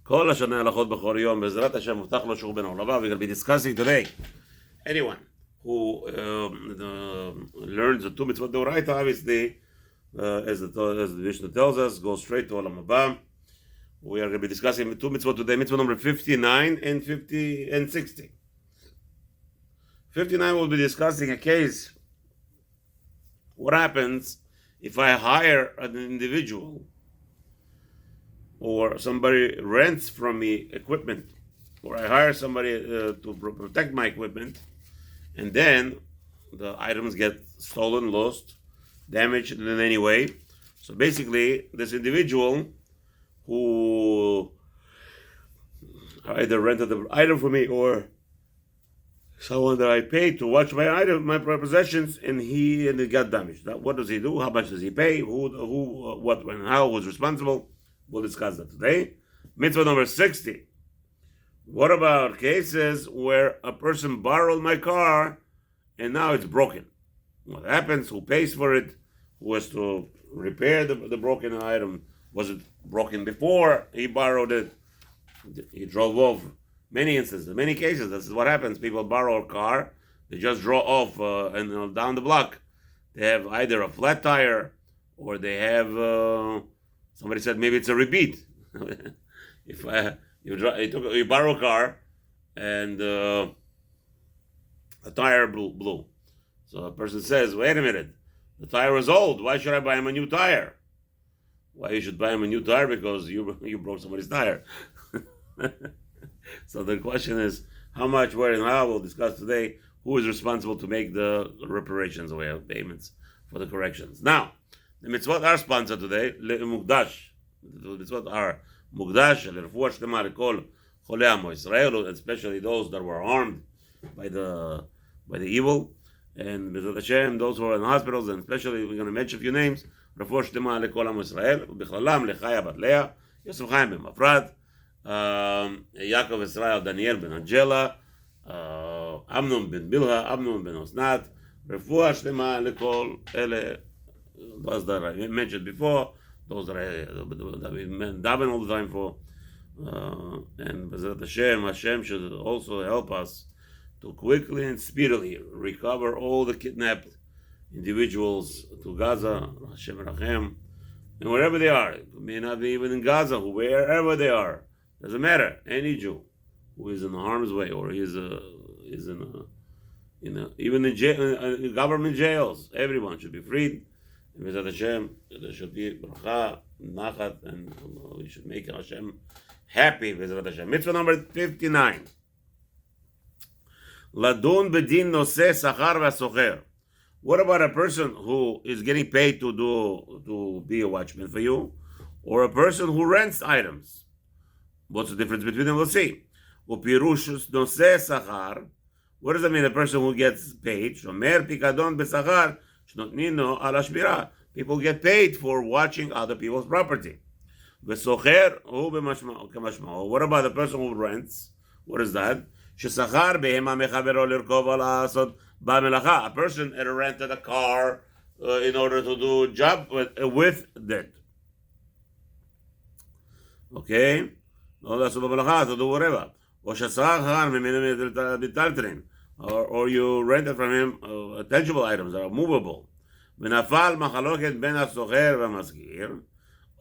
כל השנה הלכות בכל יום, בעזרת השם, מובטח לו שהוא בן עולמה. We're going to be discussing today. Anyone who learns the two mitzvot d'oraita, obviously, as the Mishnah tells us, goes straight to Olam Haba. We are going to be discussing two mitzvot today, mitzvah number 59 and 50 and 60. 59 will be discussing a case. What happens if I hire an individual or somebody rents from me equipment, or I hire somebody to protect my equipment, and then the items get stolen, lost, damaged in any way. So basically, this individual who either rented the item for me or someone that I paid to watch my possessions, and it got damaged. Now, what does he do? How much does he pay? Who, what, when, how, who's responsible? We'll discuss that today. Mitzvah number 60. What about cases where a person borrowed my car and now it's broken? What happens? Who pays for it? Who has to repair the broken item? Was it broken before he borrowed it? He drove off. Many instances, many cases, this is what happens. People borrow a car, they just drove off and down the block. They have either a flat tire or they have... somebody said maybe it's a repeat. If you borrow a car and a tire blew. So a person says, wait a minute, the tire was old. Why should I buy him a new tire? Why you should buy him a new tire? Because you broke somebody's tire. So the question is, how much, where, and how? We'll discuss today who is responsible to make the reparations or payments for the corrections. Now, the mitzvot are sponsored today, Mukdash. The mitzvot are Mukdash, L'Refuah Shlema L'Kol Cholei Amo Yisrael, especially those that were harmed by the evil, and LaHaShem, those who are in hospitals, and especially we're going to mention a few names, Refuah Shlema L'Kol Amo Yisrael, Bichlalam Lechaya Bat Leah, Yosef Chaim Ben Mafrad, Yaakov Israel Daniel Ben Angela, Amnon Ben Bilha, Amnon Ben Osnat, Refuah Shlema L'Kol Ele, those that I mentioned before, those that we daven all the time for, and Hashem should also help us to quickly and speedily recover all the kidnapped individuals to Gaza, Hashem Rachem, and wherever they are. It may not be even in Gaza, wherever they are, doesn't matter. Any Jew who is in harm's way or even in jail, in government jails, everyone should be freed. With Hashem, there should be bracha, nachat, and we should make Hashem happy with Hashem. Mitzvah number 59. Ladun bedin noseh sachar v'socher. What about a person who is getting paid to be a watchman for you, or a person who rents items? What's the difference between them? We'll see. Upirush noseh sachar. What does that mean? A person who gets paid. Shomer pikadon b'sachar. People get paid for watching other people's property. What about the person who rents? What is that? A person rented a car in order to do a job with that. Okay? No, that's to do whatever. Or you rented from him tangible items that are movable. ונפל מחלוקת בין הסוחר והמשכיר,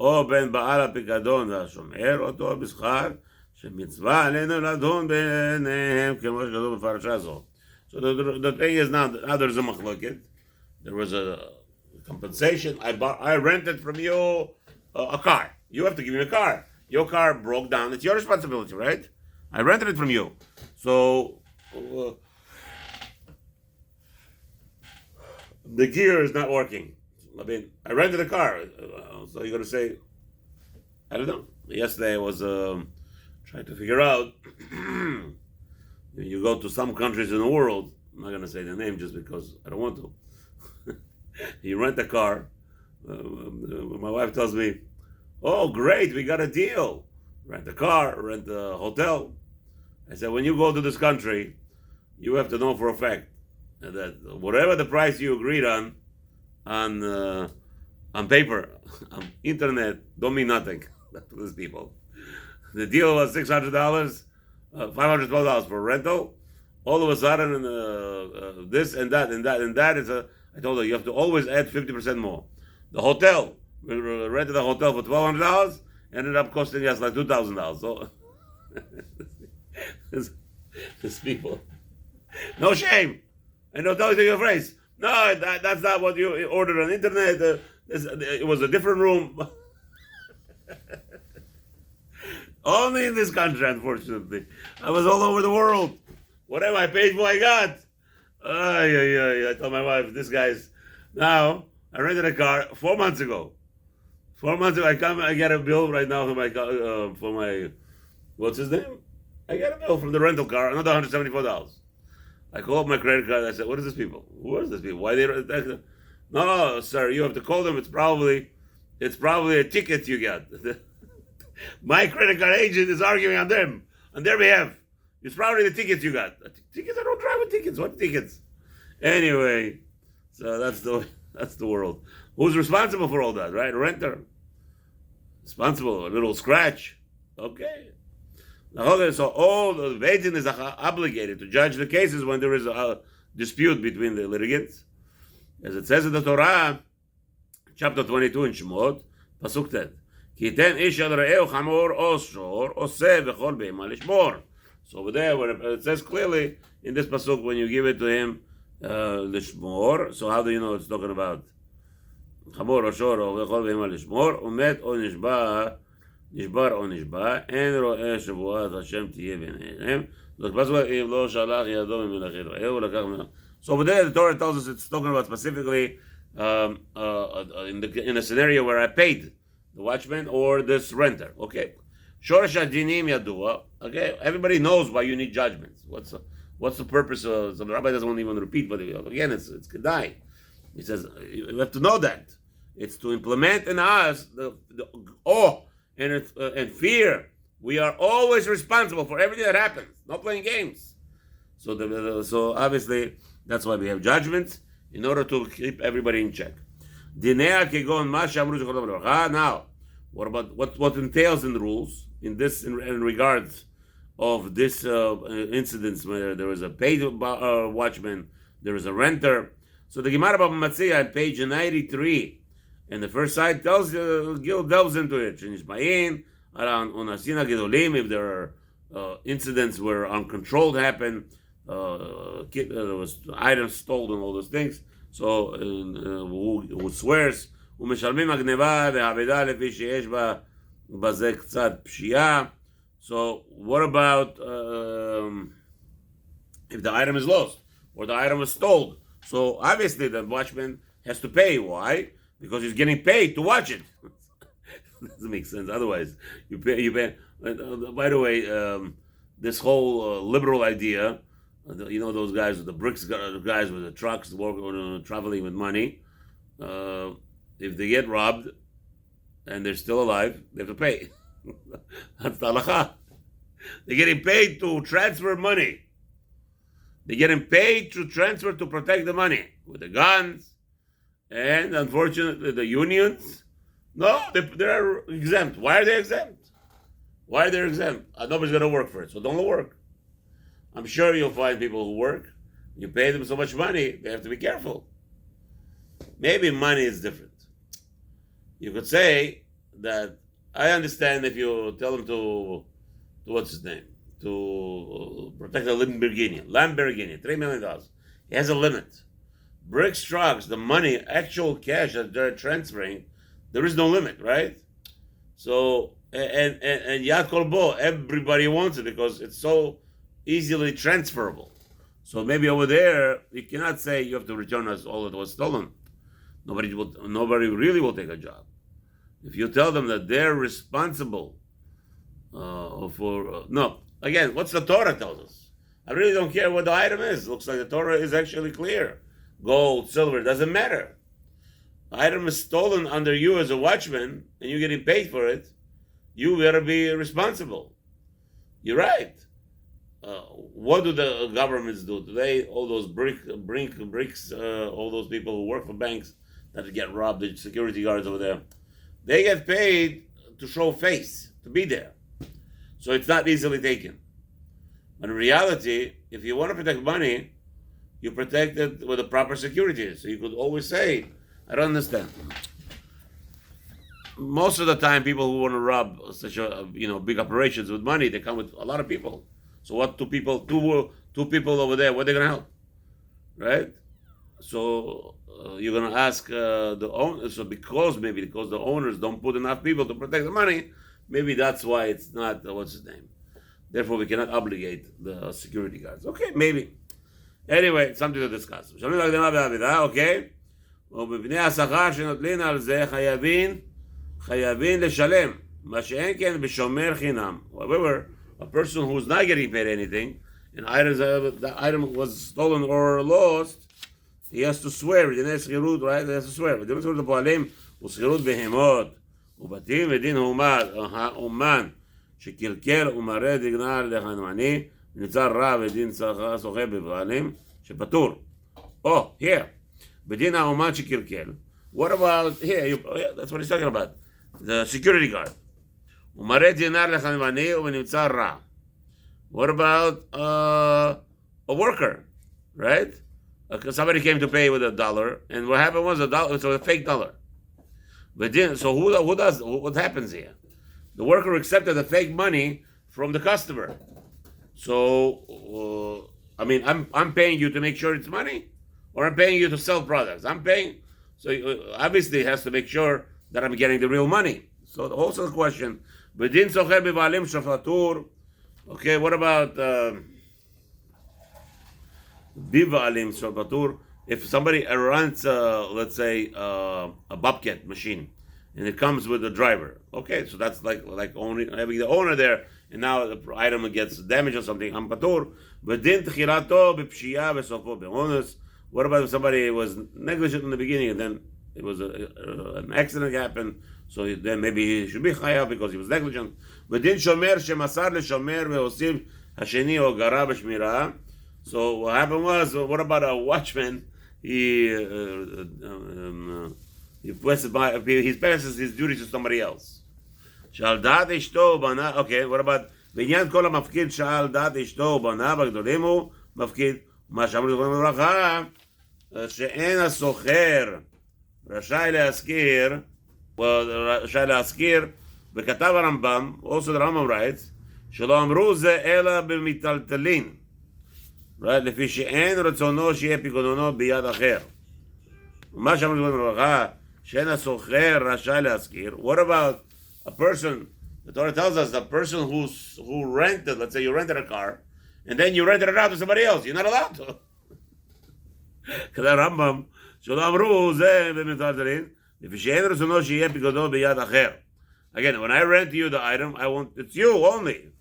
או בין בעל הפיקדון והשומר, אותו בשכר, שמצווה עלינו לדון ביניהם, כמו שכתוב בפרשה זו. So the thing is now there's a מחלוקת. There was a compensation. I rented from you a car. You have to give me a car. Your car broke down. It's your responsibility, right? I rented it from you. So... the gear is not working. I mean, I rented a car, so you're going to say, I don't know. Yesterday I was trying to figure out, you go to some countries in the world, I'm not going to say the name just because I don't want to. You rent a car, my wife tells me, oh great, we got a deal. Rent a car, rent a hotel. I said, when you go to this country, you have to know for a fact that whatever the price you agreed on paper, on internet, don't mean nothing to these people. The deal was $600, $512 for rental. All of a sudden, this and that and that and that is a. I told her you have to always add 50% more. The hotel, we rented the hotel for $1,200, ended up costing us like $2,000. So these people, no shame, and don't tell you to your face. No, that's not what you ordered on the internet. It was a different room. Only in this country, unfortunately. I was all over the world. Whatever I paid for, I got. I told my wife, this guy's... Now, I rented a car 4 months ago. 4 months ago, I get a bill right now for my... What's his name? I get a bill from the rental car, another $174. I call up my credit card. I said, what is this people? Who is this people? Why they... No, sir, you have to call them. It's probably a ticket you got. My credit card agent is arguing on their behalf. It's probably the tickets you got. Tickets? I don't drive with tickets. What tickets? Anyway, so that's the world. Who's responsible for all that, right? A renter. Responsible. A little scratch. Okay. So all the Beit Din is obligated to judge the cases when there is a dispute between the litigants. As it says in the Torah, chapter 22 in Shemot, Pasuk Tet. So over there, where it says clearly in this pasuk, when you give it to him, lishmor. So how do you know it's talking about chamor or shor or v'chol be'ema lishmor? Umet o nishba, nishbar o nishba. En ro'eh shavuat Hashem tiyeh b'neihem. So over there, the Torah tells us it's talking about specifically in a scenario where I paid the watchman or this renter. Okay. Shoresh hadinim yadua. Okay. Everybody knows why you need judgments. What's the purpose of? So the rabbi doesn't even repeat, but again, it's kedai. He says you have to know that it's to implement in us the awe and fear. We are always responsible for everything that happens. Not playing games. So so obviously that's why we have judgments in order to keep everybody in check. Now, what about what entails in the rules in regards of this incidents where there is a paid watchman, there is a renter. So the Gemara Baba Matzia on page 93, and the first side delves into it. If there are incidents where uncontrolled happen, there was items stolen, all those things. So who swears, ומשלמים הגניבה והאבדה לפי שיש בזה קצת פשיעה. So what about if the item is lost or the item is stolen? So obviously the watchman has to pay. Why? Because he's getting paid to watch it. Doesn't make sense. Otherwise, you pay. By the way, this whole liberal idea. You know those guys with the bricks, guys with the trucks, traveling with money. If they get robbed and they're still alive, they have to pay. That's the halacha. They're getting paid to transfer money. They're getting paid to transfer to protect the money with the guns, and unfortunately the unions. No, they're exempt. Why are they exempt? Why are they exempt? Nobody's going to work for it, so don't work. I'm sure you'll find people who work. You pay them so much money, they have to be careful. Maybe money is different. You could say that I understand if you tell them to what's his name? To protect a Lamborghini, $3 million. He has a limit. Bricks, trucks, the money, actual cash that they're transferring, there is no limit, right? So, and Yad Kol Bo, everybody wants it because it's so easily transferable. So maybe over there, you cannot say you have to return us all that was stolen. Nobody really will take a job. If you tell them that they're responsible for... no, again, what's the Torah tells us? I really don't care what the item is. Looks like the Torah is actually clear. Gold, silver, doesn't matter. The item is stolen under you as a watchman, and you're getting paid for it. You better be responsible. You're right. What do the governments do today? All those bricks, all those people who work for banks that get robbed, the security guards over there, they get paid to show face, to be there. so it's not easily taken. But in reality, if you want to protect money, you protect it with the proper security. So you could always say, I don't understand. Most of the time, people who want to rob such big operations with money, they come with a lot of people. So what? Two people over there, what are they going to help, right? So you're going to ask the owner. So because the owners don't put enough people to protect the money, maybe that's why it's not what's his name. Therefore, we cannot obligate the security guards. Okay, maybe. Anyway, something to discuss. Okay. ובבני השכר שנוטלין על זה חייבים לשלם, מה שאין כן בשומר חינם. However, a person who's not getting paid anything, and the item was stolen or lost, he has to swear, בדיני שכירות, right? He has to swear. בדיני שכירות הפועלים הוא שכירות בהמות, ובתים ודין האומן, שקלקל ומראה דגנר לחנמני, ונמצא רע ודין סוחר בבעלים, שפטור. Oh, here. בדין האומן שקלקל. What about here? That's what he's talking about. The security guard. הוא מראה דינר לחנמני ונמצא רע. What about a worker, right? Somebody came to pay with $1, and what happened was it was a fake dollar. But then, so what happens here? The worker accepted the fake money from the customer. So, I'm paying you to make sure it's money, or I'm paying you to sell products. I'm paying, so obviously it has to make sure that I'm getting the real money. So also the question, בדין סוחר בבעלים שפטור. Okay, what about בבעלים שפטור? If somebody rents, let's say, a bobcat machine, and it comes with a driver. Okay, so that's like having the owner there, and now the item gets damaged or something. I'm patur. בדין תחילתו בפשיעה וסופו באונס. What about if somebody was negligent in the beginning and then it was an accident happened, so then maybe he should be chayav because he was negligent. בדין שומר שמסר לשומר והוסיף השני או גרה בשמירה. So what happened was, what about a watchman? He passes his duty to somebody else. שעל דעת אשתו בנה, okay, what about בעניין כל המפקיד שעל דעת אשתו בנה בגדולים הוא מפקיד. מה שאמרו זכרונו לברכה, שאין הסוחר רשאי להזכיר, וכתב הרמב"ם, also the Rambam writes, שלא אמרו זה אלא במטלטלין, right? לפי שאין רצונו שיהיה פיקדונו ביד אחר. מה שאמרו זכרונו לברכה, שאין הסוחר רשאי להזכיר. What about a person, the Torah tells us, the person who rented, let's say you rented a car, and then you rented it out to somebody else. You're not allowed to. Because the Rambam, שלא אמרו זה במטלטלין, לפי שאין רצונו שיהיה פיקדונו ביד אחר. Again, when I rent you the item, it's you only.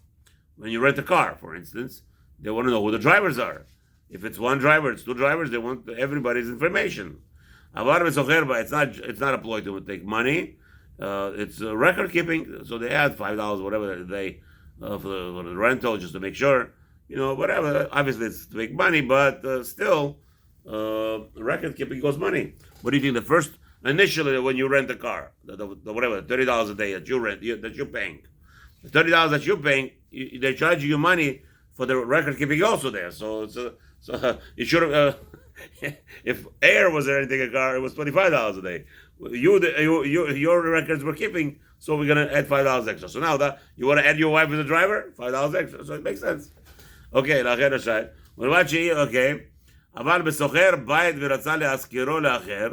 When you rent a car, for instance, they want to know who the drivers are. If it's one driver, it's two drivers, they want everybody's information. It's not employed to take money. It's record keeping, so they add $5, whatever they for the rental, just to make sure, whatever. Obviously, it's to make money, but still, record keeping goes money. What do you think? Initially, when you rent a car, whatever, $30 a day that you're paying, the $30 that you're paying, they charge you money for the record keeping also there. So you should have. If Air was renting a car, it was $25 a day. Your records were keeping, so we're gonna add $5 extra. So now that you want to add your wife as a driver, $5 extra. So it makes sense. Okay, לאחר השי. ולבד שהיא, okay. אבל בסוחר בית ורצה להשכירו לאחר,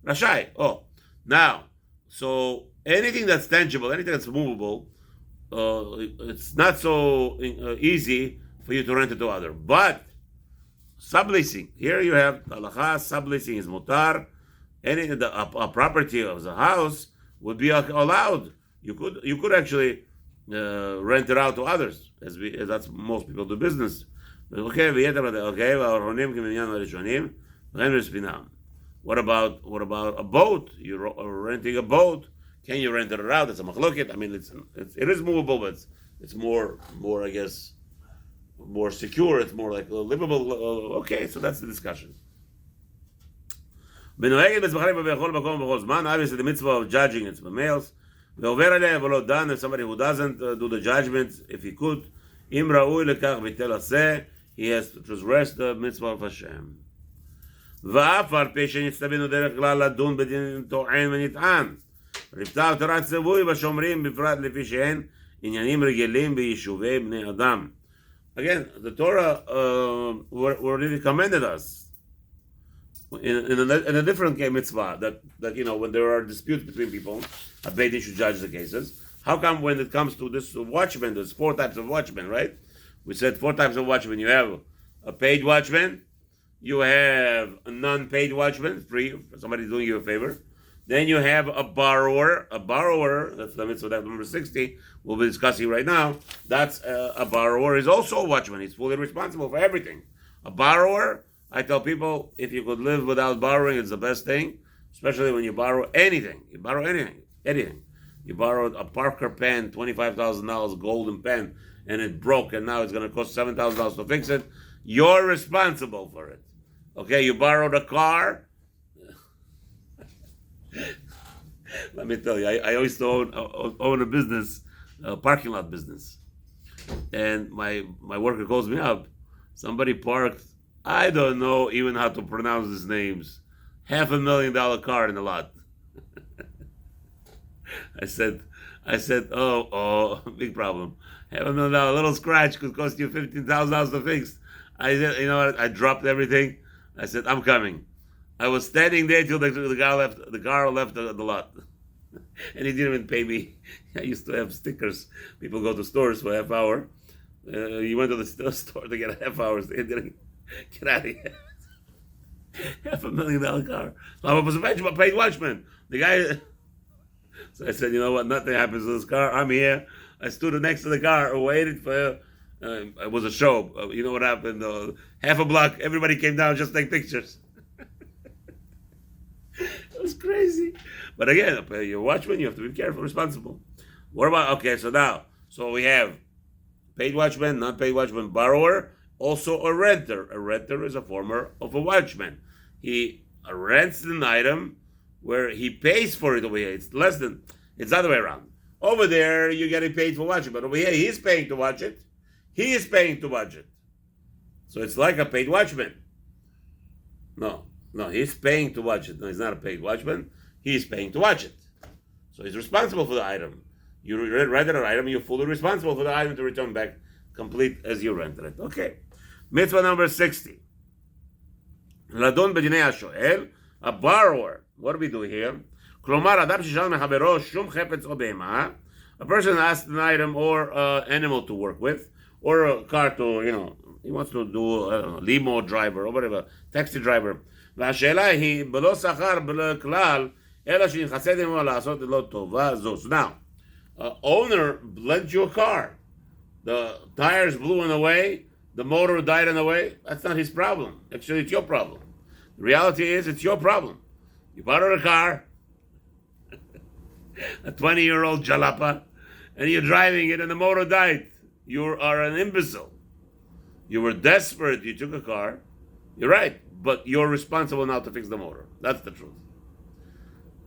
רשאי. Oh, now, so anything that's tangible, anything that's movable, it's not so easy for you to rent it to other. But subleasing, here you have halacha, subleasing is mutar. A property of the house would be allowed. You could actually rent it out to others, as that's most people do business. Okay, What about a boat? You're renting a boat. Can you rent it out? It's a machloket. It is movable, but it's more I guess, more secure. It's more like livable. Okay, so that's the discussion. Obviously, the mitzvah of judging it's for males. ועובר עליה ולא דן, if somebody who doesn't do the judgment, if he could, אם ראוי לכך ביטל עשה, he has to transgress the mitzvah of Hashem. ואף על פי שנצטווינו דרך כלל לדון בדין טוען ונטען. רבתה ותורה ציווי בשומרים בפרט לפי שהן עניינים רגילים ביישובי בני אדם. Again, the Torah already commanded us in a different mitzvah that when there are disputes between people, a Beit Din should judge the cases. How come when it comes to this watchman, there's 4 types of watchmen, right? We said 4 types of watchmen. You have a paid watchman, you have a non-paid watchman, free, somebody doing you a favor. Then you have a borrower. A borrower, that's the mitzvah number 60, we'll be discussing right now. That's a borrower is also a watchman. He's fully responsible for everything. A borrower, I tell people, if you could live without borrowing, it's the best thing, especially when you borrow anything. You borrow anything. You borrowed a Parker pen, $25,000 golden pen, and it broke, and now it's going to cost $7,000 to fix it. You're responsible for it. Okay, you borrowed a car. Let me tell you, I used to own a business, a parking lot business. And my worker calls me up. Somebody parked, I don't know even how to pronounce these names, $500,000 car in the lot. I said, oh, big problem. $500,000 little scratch could cost you $15,000 to fix. I said, you know what? I dropped everything. I said, I'm coming. I was standing there till the car left the lot. And he didn't even pay me. I used to have stickers. People go to stores for a half hour. You went to the store to get a half hour. They didn't get out of here. $500,000 car. So I was a paid watchman. The guy. So I said, you know what? Nothing happens to this car. I'm here. I stood next to the car, waited for. It was a show. You know what happened? Half a block. Everybody came down just to take pictures. It was crazy. But again, you're a watchman, you have to be careful, responsible. What about, so we have paid watchman, non-paid watchman, borrower, also a renter. A renter is a former of a watchman. He rents an item where he pays for it over here. It's the other way around. Over there, you're getting paid for watching, but over here, he's paying to watch it. He is paying to watch it. So it's like a paid watchman. No, he's paying to watch it. No, he's not a paid watchman. He's paying to watch it. So he's responsible for the item. You rented an item, you're fully responsible for the item to return back complete as you rented it. Okay. Mitzvah number 60. Ladon b'dinei ha'shoel, a borrower. What do we do here? Klomar, adam sheshal mechavero shum chepetz o behema. A person asked an item or animal to work with, or a car to, he wants to do a limo driver or whatever, taxi driver. והשאלה היא, בלא שכר, בלא כלל, אלא שנכסד עמו לעשות לו טובה זו. So now, owner lent you a car. The tires blew in the way, the motor died in the way. That's not his problem. Actually, it's your problem. The reality is, it's your problem. You borrowed a car, a 20-year-old jalapa, and you're driving it and the motor died. You are an imbecile. You were desperate, you took a car. You're right. But you're responsible now to fix the motor. That's the truth.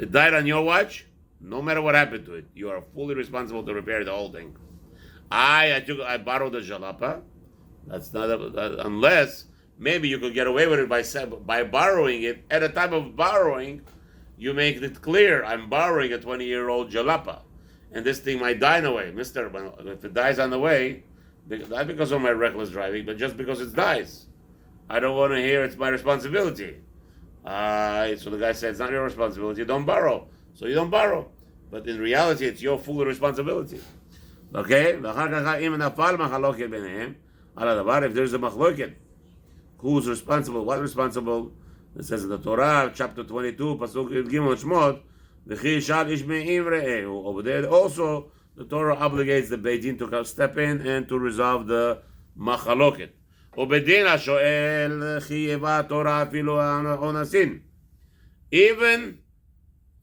It died on your watch. No matter what happened to it, you are fully responsible to repair the whole thing. I borrowed a jalapa. That's not unless maybe you could get away with it by borrowing it. At the time of borrowing, you make it clear I'm borrowing a 20-year-old jalapa, and this thing might die in the way, Mister. If it dies on the way, not because of my reckless driving, but just because it dies. I don't want to hear it's my responsibility. So the guy said, it's not your responsibility, don't borrow. So you don't borrow. But in reality, it's your full responsibility. Okay? If there's a machloket, who's responsible? What responsible? It says in the Torah, chapter 22, Pasuk Gimel Shmot, over there also, the Torah obligates the Beit Din to step in and to resolve the machloket. ובדין השואל חייבה תורה אפילו האונסין. Even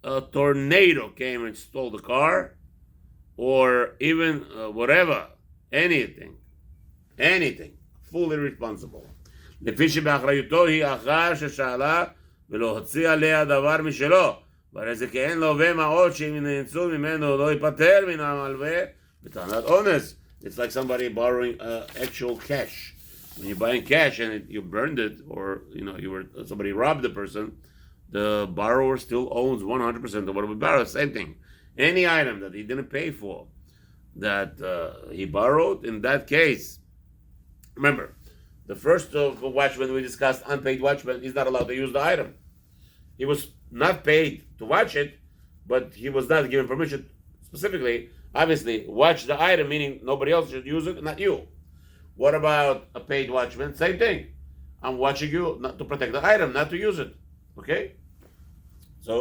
a tornado came and stole the car, or even whatever, anything, fully responsible. לפי שבאחריותו היא אחר ששאלה ולא הוציא עליה דבר משלו, והרי זה כאין לווה מעות שאם נאנסו ממנו לא ייפטר מן המלווה בטענת אונס. It's like somebody borrowing actual cash. When you're buying cash and you burned it, or somebody robbed the person, the borrower still owns 100% of what we borrowed. Same thing. Any item that he didn't pay for, that he borrowed, in that case, remember, the first watchman we discussed, unpaid watchman, is not allowed to use the item. He was not paid to watch it, but he was not given permission specifically. Obviously, watch the item, meaning nobody else should use it, not you. What about a paid watchman? Same thing. I'm watching you not to protect the item, not to use it. Okay? So,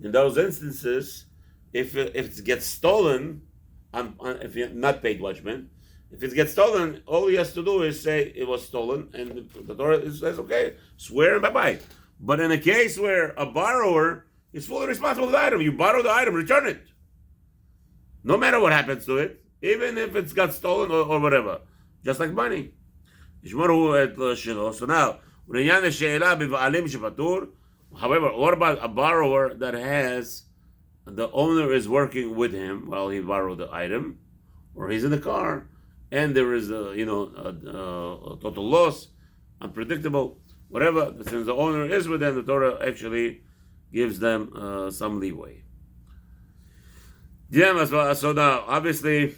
in those instances, if it gets stolen, if you're not paid watchman, if it gets stolen, all he has to do is say it was stolen, and the Torah says, okay, swear and bye-bye. But in a case where a borrower is fully responsible for the item, you borrow the item, return it. No matter what happens to it, even if it's got stolen or whatever. Just like money. So now, however, what about a borrower that has, the owner is working with him while he borrowed the item, or he's in the car, and there is a total loss, unpredictable, whatever, since the owner is with them, the Torah actually gives them some leeway. So now, obviously,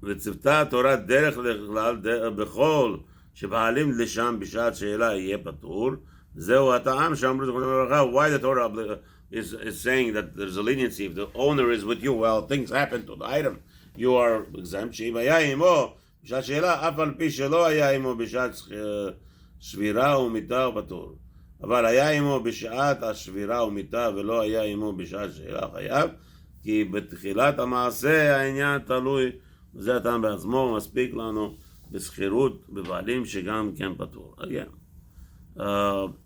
וצוותה תורה דרך לכלל בכל שבעלים לשם בשעת שאלה יהיה פטור. זהו הטעם שאמרו זכרונו לברכה. Why the Torah is saying that there's a leniency if the owner is with you while things happen to the item, you are exempt. שאם היה עמו בשעת שאלה, אף על פי שלא היה עמו בשעת שבירה ומיתה הוא פטור. אבל היה עמו בשעת השבירה ומיתה ולא היה עמו בשעת שאלה חייב, כי בתחילת המעשה העניין תלוי, וזה הטעם בעצמו, מספיק לנו בסחירות בבעלים שגם כן פטור. Again,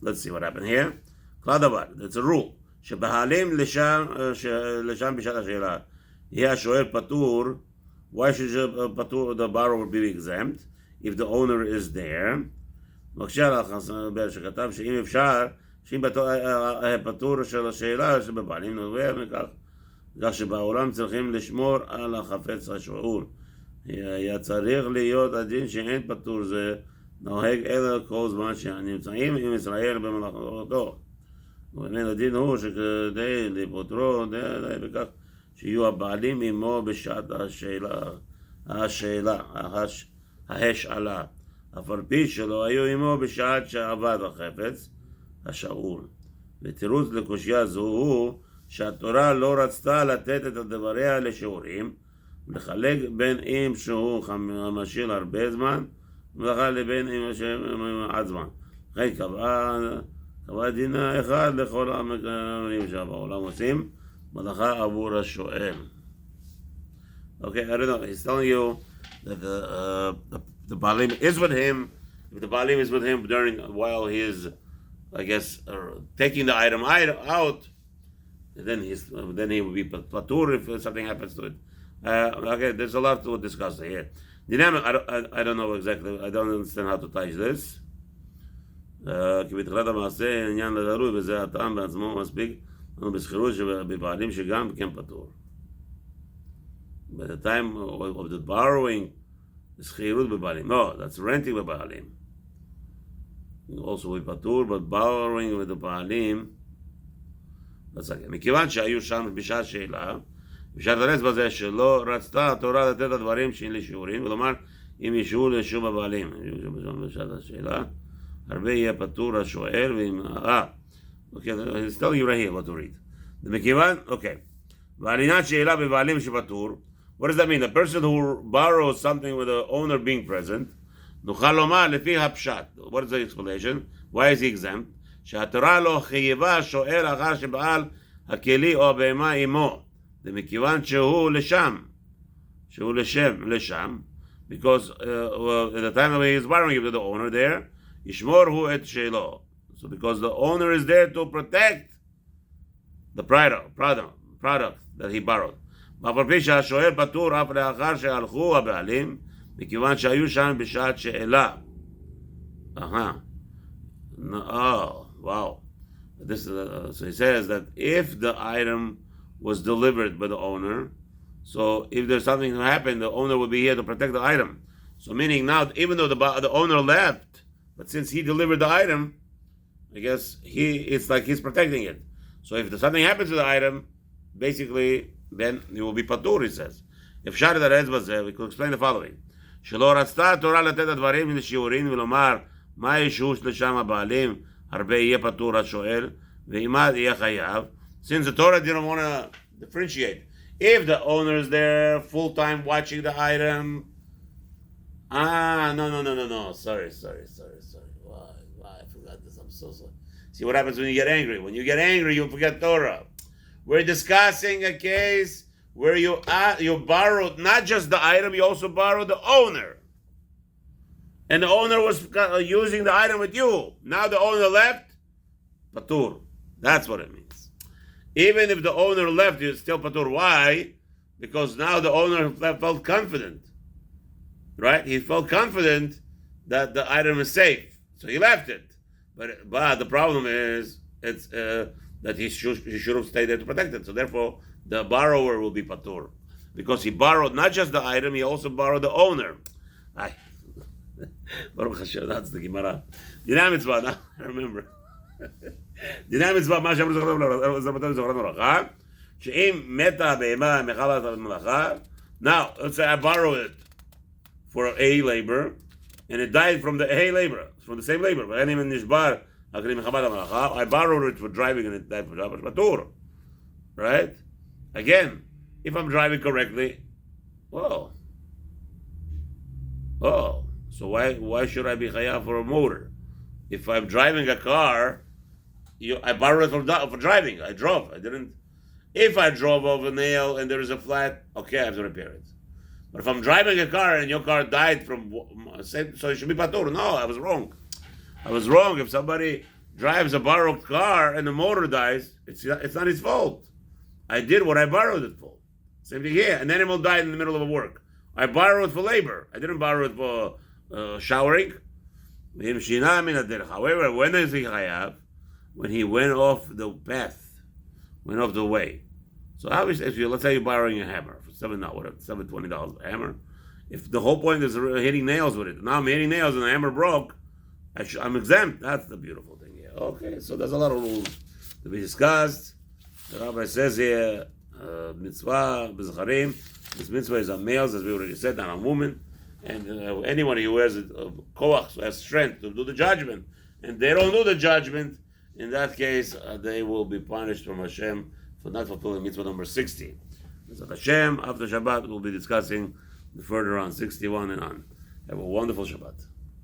let's see what happened here. כלל דבר, it's a rule, שבעלים לשם בשעת השאלה יהיה השואל פטור. Why should פטור, the borrower be exempt if the owner is there? מקשה לך שכתב שאם אפשר, שאם פטור של השאלה שבבעלים נובע מכך, כך שבעולם צריכים לשמור על החפץ השאול. היה צריך להיות הדין שאין פטור זה נוהג אלא כל זמן שנמצאים עם ישראל במלאכתו. ובאמת הדין הוא שכדי לפוטרו די בכך שיהיו הבעלים עמו בשעת ההשאלה. אף על פי שלא היו עמו בשעת שעבד החפץ השאול. ותירוץ לקושיה זו הוא שהתורה לא רצתה לתת את הדבריה לשיעורים, לחלק בין אם שהוא משאיר הרבה זמן, לבין אם מעט זמן. לכן קבעה דינה אחד לכל המקרים שבעולם עושים, מלאכה עבור השואל. Okay, I don't know, he's telling you that the Baalim is with him. If the Baalim is with him while he is, I guess, taking the item out, then he will be patur if something happens to it. Okay, there's a lot to discuss here. Dynamic, I don't know exactly. I don't understand how to touch this. כי בתחילת המעשה עניין לדרוי, וזה הטעם בעצמו מספיק לנו בסחירות שבבעלים שגם כן פטור. By the time of the borrowing, סחירות בבעלים. No, that's renting בבעלים. Also with patur, but borrowing with the בעלים. מכיוון שהיו שם בשעת שאלה, בשעת הרס בזה שלא רצתה התורה לתת הדברים שאין לשיעורים, כלומר, אם ישאו לשום הבעלים, בשעת השאלה, הרבה יהיה פטור השואל, okay, he's telling you right here what to read. מכיוון, okay, ועל עניין שאלה בבעלים שפטור, what does that mean? The person who borrows something with the owner being present, נוכל לומר לפי הפשט. What is the explanation? Why is he exempt? שהתורה לא חייבה שואל אחר שבעל הכלי או הבהמה עמו. זה מכיוון שהוא לשם. Because at the time when he is borrowing to the owner there, ישמור הוא את שלו. So because the owner is there to protect the product that he borrowed. ואף על פי שהשואל פטור אף לאחר שהלכו הבעלים, מכיוון שהיו שם בשעת שאלה. No, oh, wow. This is so he says that if the item was delivered by the owner, so if there's something to happen, the owner will be here to protect the item. So meaning now, even though the owner left, but since he delivered the item, I guess it's like he's protecting it. So if something happens to the item, basically, then it will be patur, he says. If Shari the Rezbazeh, we could explain the following. שלא רצתה התורה לתת הדברים לשיעורים ולומר מה ישוש לשם הבעלים הרבה יהיה פטור השואל ועימד יהיה חייב. Since the Torah didn't want to differentiate, if the owner is there full time watching the item, no, sorry, why I forgot this, I'm so sorry. See what happens when you get angry. When you get angry, you forget Torah. We're discussing a case where you borrowed not just the item, you also borrowed the owner. And the owner was using the item with you. Now the owner left, patur. That's what it means. Even if the owner left, you're still patur. Why? Because now the owner felt confident. Right? He felt confident that the item is safe. So he left it. But the problem is that he should have stayed there to protect it. So therefore, the borrower will be patur. Because he borrowed not just the item, he also borrowed the owner. Baruch Hashem, that's the Gemara. Dinah Mitzvoth, now I remember. Dinah Mitzvoth, מה שאמרו זכרנו ברכה, שאם מתה הבהמה מחמת המלאכה, now, let's say I borrow it for a labor, and it died from the from the same labor, but any nishbar, I borrowed it for driving and it died for patur. Right? Again, if I'm driving correctly, so why should I be chayav for a motor? If I'm driving a car, I borrowed it for driving. I drove. I didn't. If I drove over a nail and there is a flat, okay, I have to repair it. But if I'm driving a car and your car died from, so it should be patur. No, I was wrong. If somebody drives a borrowed car and the motor dies, it's not his fault. I did what I borrowed it for. Same thing here. An animal died in the middle of a work. I borrowed it for labor. I didn't borrow it for showering. However, when is he chayav? When he went off the path, went off the way. So obviously, let's say you're borrowing a hammer for $720 a hammer. If the whole point is hitting nails with it, now I'm hitting nails and the hammer broke, I'm exempt. That's the beautiful thing here. Okay, so there's a lot of rules to be discussed. The Rabbi says here, mitzvah b'zacharim. This mitzvah is on males, as we already said, not on women. And anyone who has koach, who has strength to do the judgment, and they don't do the judgment, in that case, they will be punished from Hashem for not fulfilling mitzvah number 60. LaHaShem, after Shabbat, we'll be discussing further on 61 and on. Have a wonderful Shabbat.